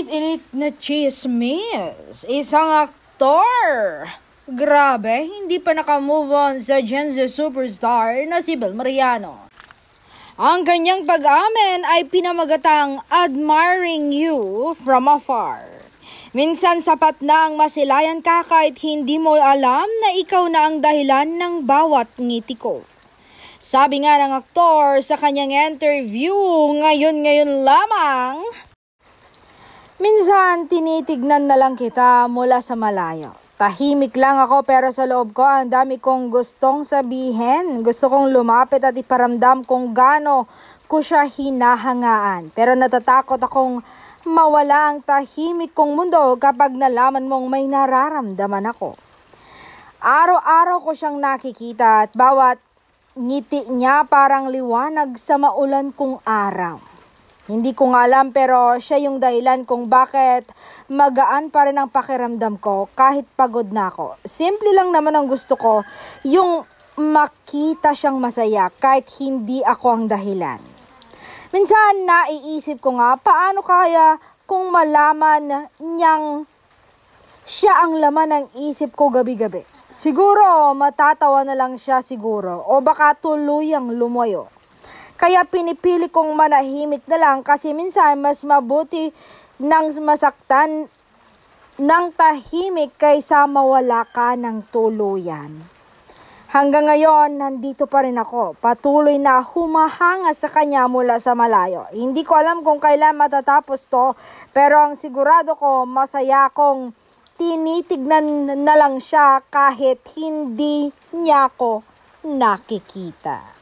Init-init na chismis. Isang aktor. Grabe, hindi pa nakamove on sa Gen Z superstar na si Bel Mariano. Ang kanyang pag-amin ay pinamagatang admiring you from afar. Minsan sapat na ang masilayan ka kahit hindi mo alam na ikaw na ang dahilan ng bawat ngiti ko. Sabi nga ng aktor sa kanyang interview ngayon lamang, minsan tinitignan na lang kita mula sa malayo. Tahimik lang ako pero sa loob ko ang dami kong gustong sabihin. Gusto kong lumapit at iparamdam kung gaano ko siya hinahangaan. Pero natatakot akong mawala ang tahimik kong mundo kapag nalaman mong may nararamdaman ako. Araw-araw ko siyang nakikita at bawat ngiti niya parang liwanag sa maulan kong araw. Hindi ko nga alam pero siya yung dahilan kung bakit magaan pa rin ang pakiramdam ko kahit pagod na ako. Simple lang naman ang gusto ko, yung makita siyang masaya kahit hindi ako ang dahilan. Minsan naiisip ko nga paano kaya kung malaman niyang siya ang laman ng isip ko gabi-gabi. Siguro matatawa na lang siya siguro o baka tuluyang lumayo. Kaya pinipili kong manahimik na lang kasi minsan mas mabuti nang masaktan ng tahimik kaysa mawala ka ng tuluyan. Hanggang ngayon, nandito pa rin ako. Patuloy na humahanga sa kanya mula sa malayo. Hindi ko alam kung kailan matatapos to, pero ang sigurado ko masaya akong tinitignan na lang siya kahit hindi niya ako nakikita.